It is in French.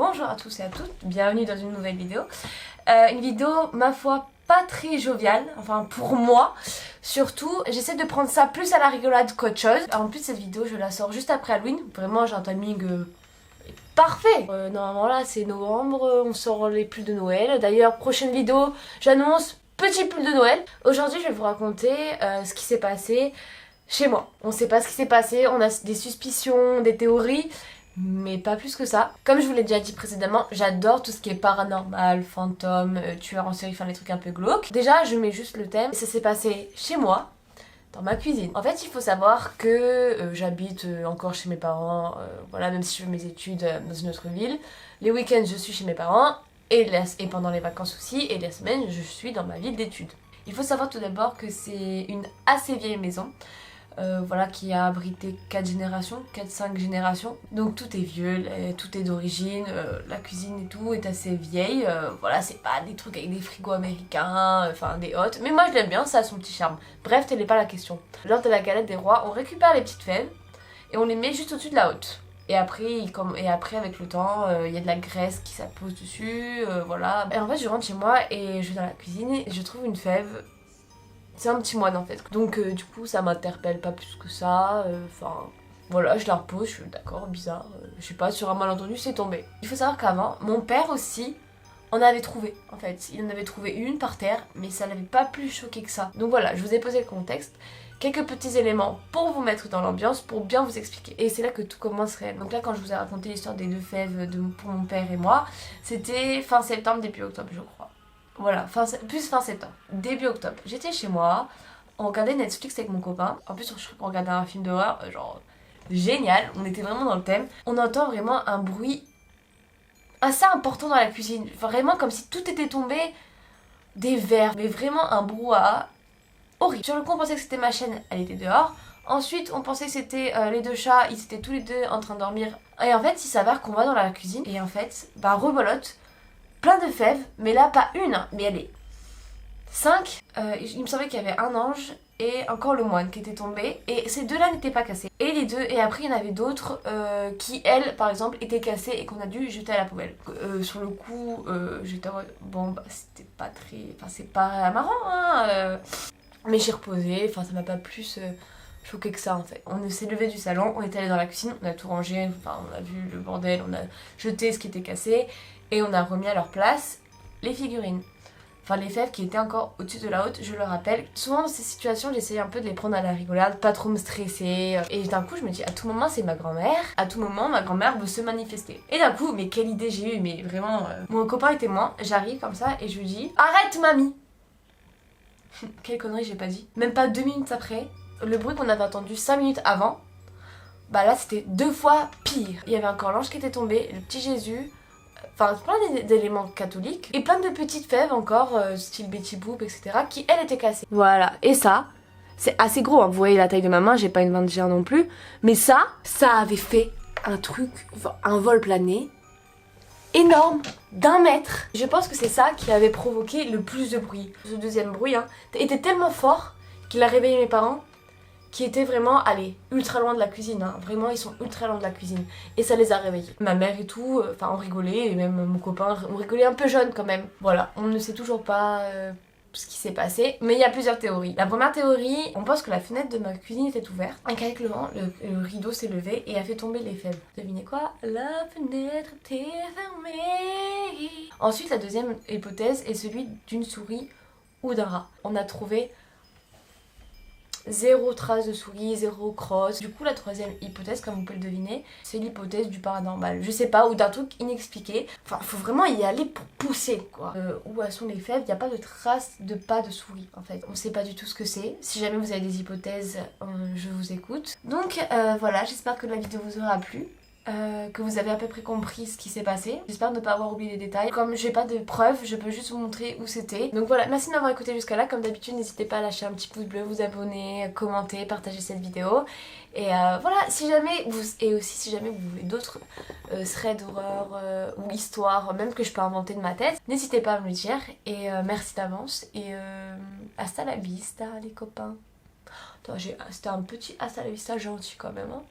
Bonjour à tous et à toutes, bienvenue dans une nouvelle vidéo. Une vidéo, ma foi, pas très joviale, enfin pour moi. Surtout, j'essaie de prendre ça plus à la rigolade qu'autre chose. En plus, cette vidéo, je la sors juste après Halloween. Vraiment, j'ai un timing parfait. Normalement là, c'est novembre, on sort les pulls de Noël. D'ailleurs, prochaine vidéo, j'annonce petit pull de Noël. Aujourd'hui, je vais vous raconter ce qui s'est passé chez moi. On sait pas ce qui s'est passé, on a des suspicions, des théories, mais pas plus que ça. Comme je vous l'ai déjà dit précédemment, j'adore tout ce qui est paranormal, fantôme, tueur en série, enfin les trucs un peu glauques. Déjà, je mets juste le thème. Ça s'est passé chez moi, dans ma cuisine. En fait, il faut savoir que j'habite encore chez mes parents, voilà, même si je fais mes études dans une autre ville. Les week-ends, je suis chez mes parents, et pendant les vacances aussi, et les semaines, je suis dans ma ville d'études. Il faut savoir tout d'abord que c'est une assez vieille maison. Voilà, qui a abrité 4-5 générations. Donc tout est vieux, tout est d'origine, la cuisine et tout est assez vieille. Voilà, c'est pas des trucs avec des frigos américains, enfin des hôtes. Mais moi je l'aime bien, ça a son petit charme. Bref, telle n'est pas la question. Lors de la galette des rois, on récupère les petites fèves et on les met juste au-dessus de la hotte. Et après, avec le temps, il y a de la graisse qui s'appose dessus, voilà. Et en fait, je rentre chez moi et je vais dans la cuisine et je trouve une fève. C'est un petit moine en fait. Donc du coup ça m'interpelle pas plus que ça. Enfin voilà, je la repose, je suis d'accord, bizarre. Je sais pas, sur un malentendu c'est tombé. Il faut savoir qu'avant, mon père aussi en avait trouvé en fait. Il en avait trouvé une par terre, mais ça l'avait pas plus choqué que ça. Donc voilà, je vous ai posé le contexte. Quelques petits éléments pour vous mettre dans l'ambiance, pour bien vous expliquer. Et c'est là que tout commence réellement. Donc là quand je vous ai raconté l'histoire des 2 fèves pour mon père et moi, c'était fin septembre, début octobre je crois. Voilà, plus fin septembre, début octobre. J'étais chez moi, on regardait Netflix avec mon copain. En plus, on regardait un film d'horreur, genre génial, on était vraiment dans le thème. On entend vraiment un bruit assez important dans la cuisine. Vraiment comme si tout était tombé, des verres, mais vraiment un brouhaha horrible. Sur le coup, on pensait que c'était ma chaîne, elle était dehors. Ensuite, on pensait que c'était les 2 chats, ils étaient tous les 2 en train de dormir. Et en fait, il s'avère qu'on va dans la cuisine et en fait, rebolote. Plein de fèves, mais là pas une, mais elle est 5. Il me semblait qu'il y avait un ange et encore le moine qui était tombé. Et ces 2-là n'étaient pas cassés. Et les 2, et après il y en avait d'autres qui, elles, par exemple, étaient cassées et qu'on a dû jeter à la poubelle. Sur le coup, j'étais en mode, bon, bah c'était pas très. Enfin, c'est pas marrant, hein. Mais j'ai reposé, enfin, ça m'a pas plus choqué que ça en fait. On s'est levé du salon, on est allé dans la cuisine, on a tout rangé, enfin, on a vu le bordel, on a jeté ce qui était cassé. Et on a remis à leur place les figurines. Enfin les fèves qui étaient encore au-dessus de la haute, je le rappelle. Souvent dans ces situations, j'essayais un peu de les prendre à la rigolade, pas trop me stresser. Et d'un coup je me dis, à tout moment c'est ma grand-mère, à tout moment ma grand-mère veut se manifester. Et d'un coup, mais quelle idée j'ai eue, mais vraiment... Mon copain est témoin, j'arrive comme ça et je lui dis, arrête mamie. Quelle connerie j'ai pas dit. Même pas 2 minutes après, le bruit qu'on avait entendu 5 minutes avant, bah là c'était 2 fois pire. Il y avait encore l'ange qui était tombé, le petit Jésus... Enfin, plein d'éléments catholiques et plein de petites fèves encore, style Betty Boop, etc., qui elles étaient cassées. Voilà, et ça, c'est assez gros, hein. Vous voyez la taille de ma main, j'ai pas une main de géant non plus, mais ça avait fait un truc, un vol plané énorme, d'1 mètre. Je pense que c'est ça qui avait provoqué le plus de bruit. Ce deuxième bruit était tellement fort qu'il a réveillé mes parents, qui étaient vraiment, allez, ultra loin de la cuisine, hein. Vraiment ils sont ultra loin de la cuisine, et ça les a réveillés. Ma mère et tout, enfin on rigolait, et même mon copain, on rigolait un peu jeune quand même. Voilà, on ne sait toujours pas ce qui s'est passé, mais il y a plusieurs théories. La première théorie, on pense que la fenêtre de ma cuisine était ouverte, et qu'avec le vent, le rideau s'est levé et a fait tomber les fèves. Devinez quoi? La fenêtre était fermée. Ensuite, la deuxième hypothèse est celui d'une souris ou d'un rat. On a trouvé 0 trace de souris, 0 crosse. Du coup la troisième hypothèse, comme vous pouvez le deviner, c'est l'hypothèse du paranormal. Je sais pas, ou d'un truc inexpliqué. Enfin, faut vraiment y aller pour pousser quoi. Où sont les fèves? Il n'y a pas de trace de pas de souris en fait. On sait pas du tout ce que c'est. Si jamais vous avez des hypothèses, je vous écoute. Donc voilà, j'espère que la vidéo vous aura plu. Que vous avez à peu près compris ce qui s'est passé. J'espère ne pas avoir oublié les détails. Comme j'ai pas de preuves, je peux juste vous montrer où c'était. Donc voilà, merci de m'avoir écouté jusqu'à là. Comme d'habitude, n'hésitez pas à lâcher un petit pouce bleu, vous abonner, commenter, partager cette vidéo. Et voilà, si jamais vous voulez d'autres threads d'horreur ou histoires, même que je peux inventer de ma tête, n'hésitez pas à me le dire. Et merci d'avance. Et hasta la vista les copains. Attends, c'était un petit hasta la vista gentil quand même, hein.